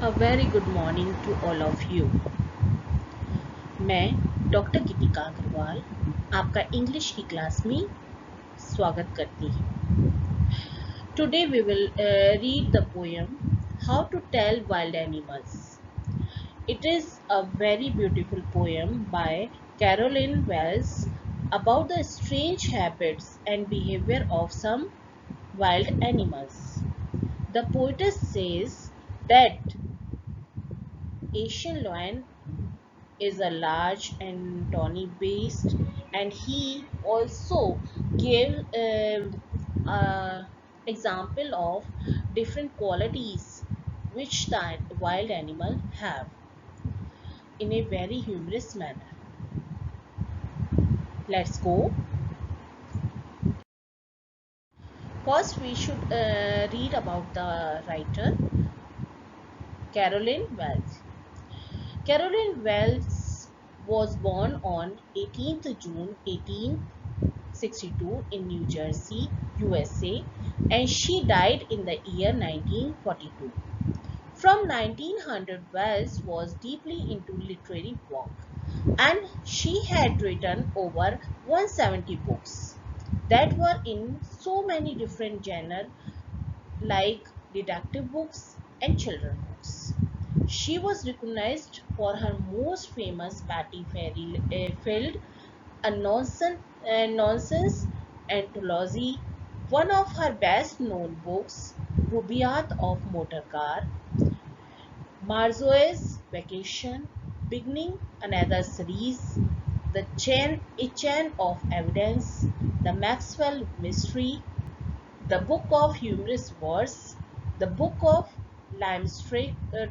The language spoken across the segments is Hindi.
A very good morning to all of you. मैं डॉक्टर गीतिका अग्रवाल आपका इंग्लिश की क्लास में स्वागत करती हूँ. Today we will read the poem How to Tell Wild Animals. It is a very beautiful poem by Caroline Wells about the strange habits and behavior of some wild animals. The poetess says that Asian lion is a large and tawny beast, and he also gave example of different qualities which the wild animal have in a very humorous manner. Let's go. First we should read about the writer Caroline Wells. Caroline Wells was born on 18th June 1862 in New Jersey, USA, and she died in the year 1942. From 1900, Wells was deeply into literary work, and she had written over 170 books that were in so many different genres like detective books and children books. She was recognized for her most famous Patty Fairyfield, a nonsense anthology. One of her best known books, Rubaiyat of Motor Car, Marzoe's Vacation, beginning another series, A Chain of Evidence, The Maxwell Mystery, The Book of Humorous Verse, The Book of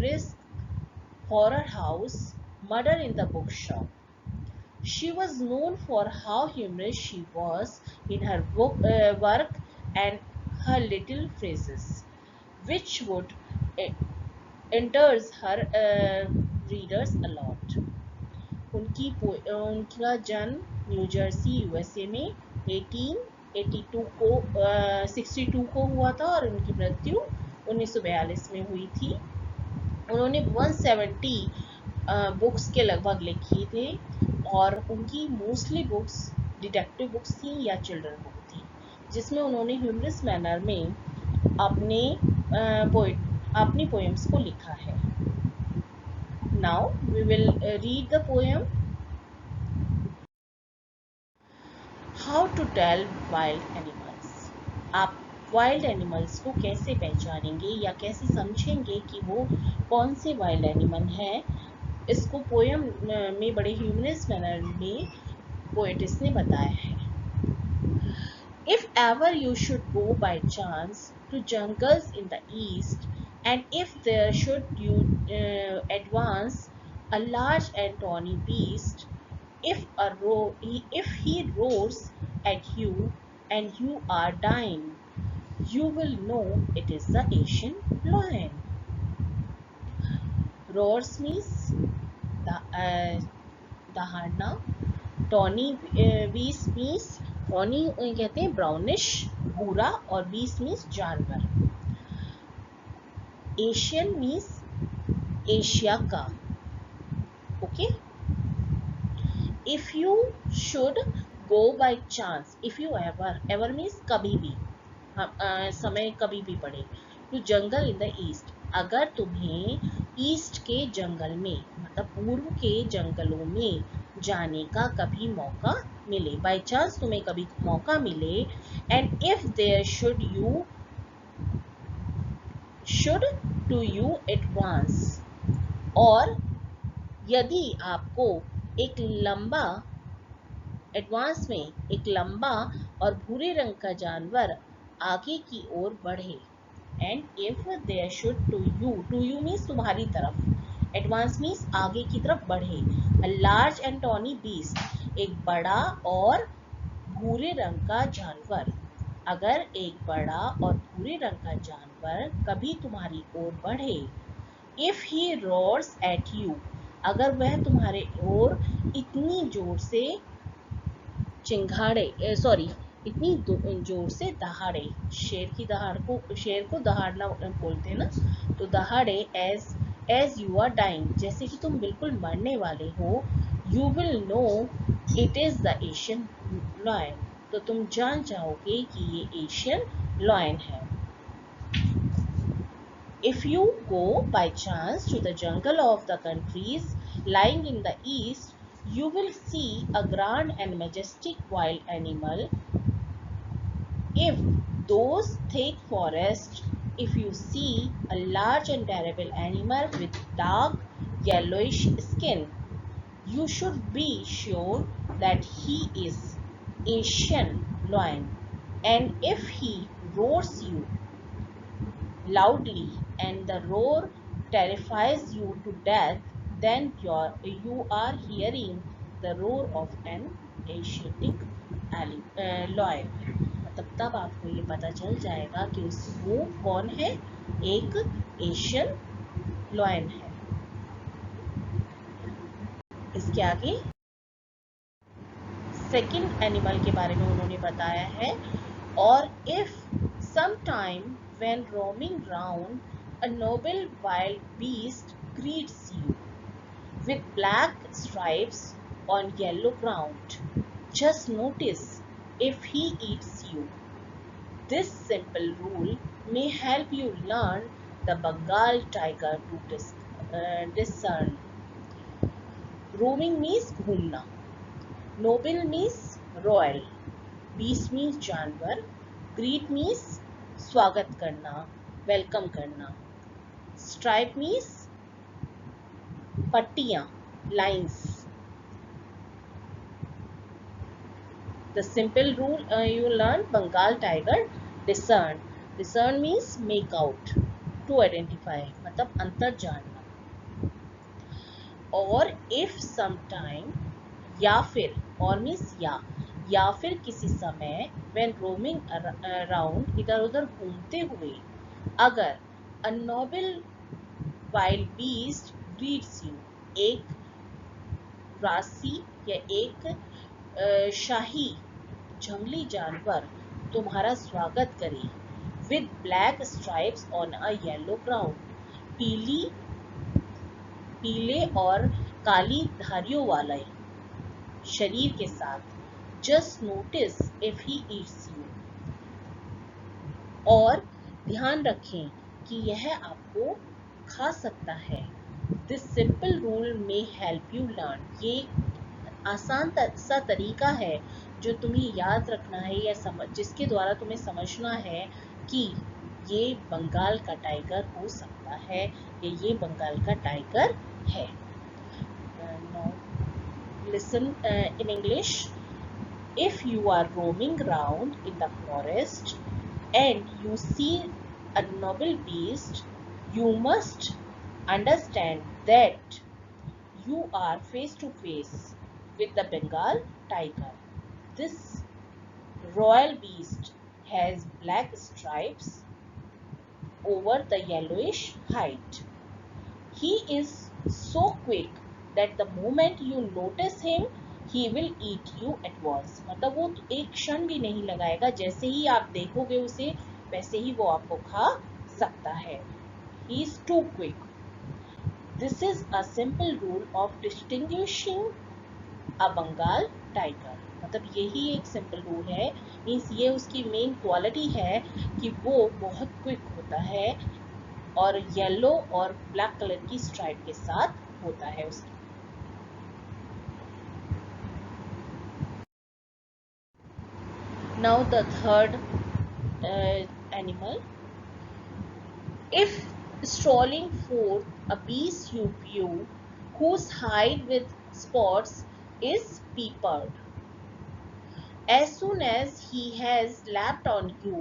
Risk, Horror House, Murder in the Bookshop. She was known for how humorous she was in her work and her little phrases, which would enters her readers a lot. उनका जन्म न्यू जर्सी यूएसए में 1882 को 62 को हुआ था और उनकी मृत्यु 1942 में हुई थी. उन्होंने 170 बुक्स के लगभग लिखी थे और उनकी मोस्टली बुक्स डिटेक्टिव बुक्स थी या चिल्ड्रन बुक थी, जिसमें उन्होंने ह्यूमरस मैनर में अपनी पोएम्स को लिखा है. Now we will read the poem how to tell wild animals. आप वाइल्ड एनिमल्स को कैसे पहचानेंगे या कैसे समझेंगे कि वो कौन से वाइल्ड एनिमल हैं, इसको पोएम में बड़े ह्यूमरस मैनर में पोएटिस ने बताया है. If ever you should go by chance to jungles in the east, and if there should you advance a large and tawny beast, if he roars at you and you are dying, you will know it is the Asian lion. Roars means दहाड़ना. टॉनी बीस मीन्स टॉनी कहते हैं ब्राउनिश भूरा और बीस मीन्स जानवर. एशियन मीन्स एशिया का. Okay. If you should go by chance, if you ever means कभी भी, समय कभी भी पड़े, to jungle in the east, अगर तुम्हें ईस्ट के जंगल में मतलब पूर्व के जंगलों में जाने का कभी मौका मिले, बाय चांस तुम्हें कभी मौका मिले, and if there should to you advance, और यदि आपको एक लंबा एडवांस में एक लंबा और भूरे रंग का जानवर आगे की ओर बढ़े, and if there should to you means तुम्हारी तरफ, एडवांस मीन्स आगे की तरफ बढ़े, a large and tawny beast, एक बड़ा और भूरे रंग का जानवर. अगर एक बड़ा और भूरे रंग का जानवर कभी तुम्हारी ओर बढ़े, if he roars at you, अगर वह तुम्हारे ओर इतनी जोर से इतनी जोर से दहाड़े, शेर को दहाड़ना बोलते हैं ना, तो दहाड़े as as you are dying, जैसे कि तुम बिल्कुल मरने वाले हो, you will know it is the Asian lion, तो तुम जान जाओगे कि ये एशियन लॉयन है। If you go by chance to the jungle of the countries lying in the east, you will see a grand and majestic wild animal. If those thick forests, if you see a large and terrible animal with dark yellowish skin, you should be sure that he is Asian lion. And if he roars you loudly and the roar terrifies you to death, then you are hearing the roar of an Asiatic lion. मतलब तब आपको ये पता चल जाएगा कि वो कौन है, एक एशियन लॉयन है। इसके आगे सेकंड एनिमल के बारे में उन्होंने बताया है। और if some time when roaming round a noble wild beast greets you with black stripes on yellow ground, just notice if he eats you. This simple rule may help you learn the Bengal tiger to discern. Roaming means घूमना, noble means royal, beast means जानवर, greet means स्वागत करना, welcome करना, stripe means पट्टियाँ, lines. The simple rule you learn Bengal tiger discern. Discern means make out, to identify, मतलब अंतर जानना। और if sometime, या फिर, और means या फिर किसी समय, when roaming around, इधर उधर घूमते हुए, अगर a noble wild beast greets you, एक रासी या एक शाही जंगली जानवर तुम्हारा स्वागत करे, with black stripes on a yellow ground, पीले और काली धारियों वाले शरीर के साथ, just notice if he eats you, और ध्यान रखें कि यह आपको खा सकता है। दिस सिंपल रूल में हेल्प यू लर्न, ये आसान सा तरीका है जो तुम्हें याद रखना है या जिसके द्वारा तुम्हें समझना है कि ये बंगाल का टाइगर हो सकता है या ये बंगाल का टाइगर है। Now listen in English. If you are roaming around in the forest and you see a noble beast, you must understand that you are face to face with the Bengal tiger. This royal beast has black stripes over the yellowish hide. He is so quick that the moment you notice him, he will eat you at once. मतलब वो एक क्षण भी नहीं लगाएगा, जैसे ही आप देखोगे उसे वैसे ही वो आपको खा सकता है। He is too quick. This is a simple rule of distinguishing a Bengal tiger. मतलब यही एक सिंपल रूल है, मीन्स ये उसकी मेन क्वालिटी है कि वो बहुत क्विक होता है और येलो और ब्लैक कलर की स्ट्राइप के साथ होता है उसकी। Now the third animal, if strolling forth a beast you view whose hide with spots is peppered. As soon as he has lapped on you,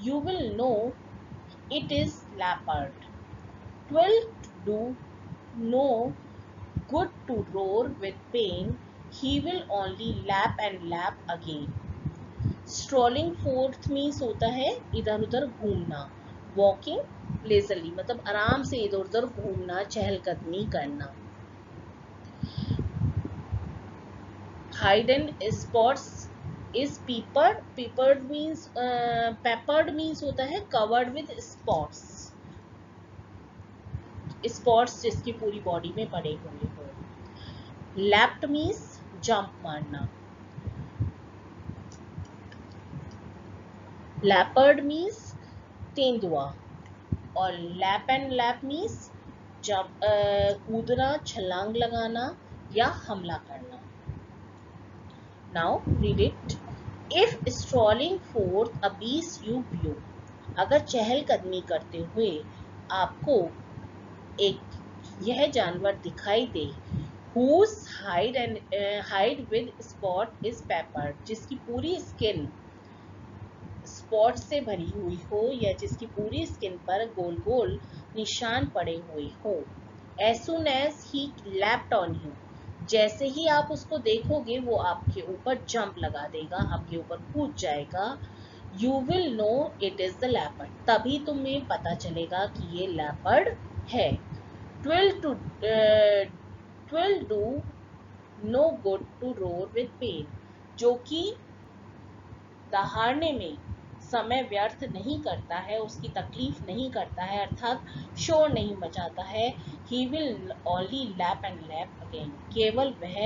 you will know it is leopard. 'Twill do no good to roar with pain, he will only lap and lap again. Strolling forth means होता है इधर उधर घूमना, walking lazily मतलब आराम से इधर उधर घूमना, चहलकदमी करना। Hide and spots is peppered. Peppered means होता है covered with spots. स्पॉट्स जिसकी पूरी बॉडी में पड़े हुए हो। लैप्ड मीन्स जंप मारना, लैपर्ड मीन्स तेंदुआ, और lap and lap means jump कूदना, छलांग लगाना या हमला करना। Now read it. If strolling fourth a beast you view, अगर चहलकदमी करते हुए आपको एक यह जानवर दिखाई दे, whose hide with spot is peppered, जिसकी पूरी स्किन स्पॉट से भरी हुई हो या जिसकी पूरी स्किन पर गोल गोल निशान पड़े हुए हो। As soon as he leapt on you, जैसे ही आप उसको देखोगे वो आपके ऊपर जंप लगा देगा, आपके ऊपर कूद जाएगा। You will know it is the leopard, तभी तुम्हें पता चलेगा कि ये leopard है। Twill do no good to roar with pain, जो कि दहाड़ने में समय व्यर्थ नहीं करता है, उसकी तकलीफ नहीं करता है, अर्थात शोर नहीं मचाता है। He will only lap and lap again, केवल वह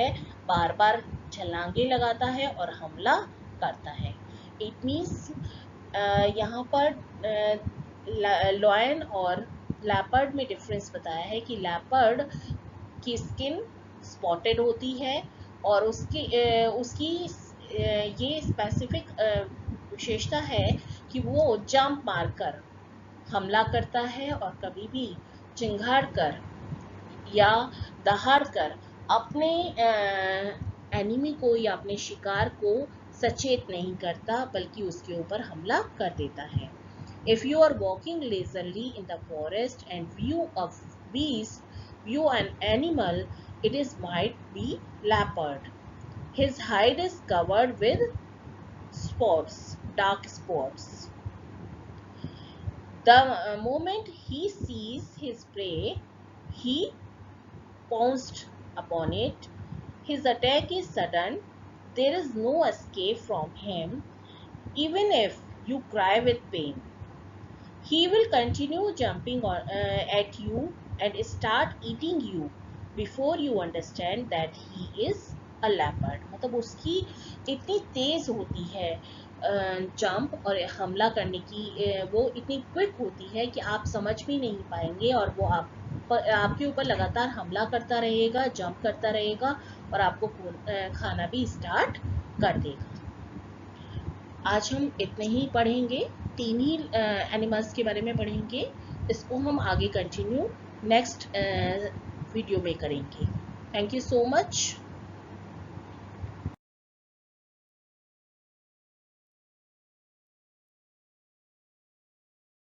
बार बार छलांगे लगाता है और हमला करता है। It means यहाँ पर लॉयन और लैपर्ड में डिफरेंस बताया है कि लैपर्ड की स्किन स्पॉटेड होती है और उसकी ये स्पेसिफिक विशेषता है कि वो जंप मारकर हमला करता है और कभी भी चिंगाड़ कर या दहाड़ कर अपने एनिमी को या अपने शिकार को सचेत नहीं करता, बल्कि उसके ऊपर हमला कर देता है। If you are walking lazily in the forest and view an animal, it is might be leopard. His hide is covered with spots, dark spots. The moment he sees his prey, he pounced upon it. His attack is sudden. There is no escape from him, even if you cry with pain. He will continue jumping at you and start eating you before you understand that he is a leopard. मतलब उसकी इतनी तेज होती है जंप और हमला करने की, वो इतनी क्विक होती है कि आप समझ भी नहीं पाएंगे और वो आपके ऊपर लगातार हमला करता रहेगा, जंप करता रहेगा और आपको खाना भी स्टार्ट कर देगा। आज हम इतने ही पढ़ेंगे, 3 ही एनिमल्स के बारे में पढ़ेंगे। इसको हम आगे कंटिन्यू नेक्स्ट वीडियो में करेंगे। Thank you so much.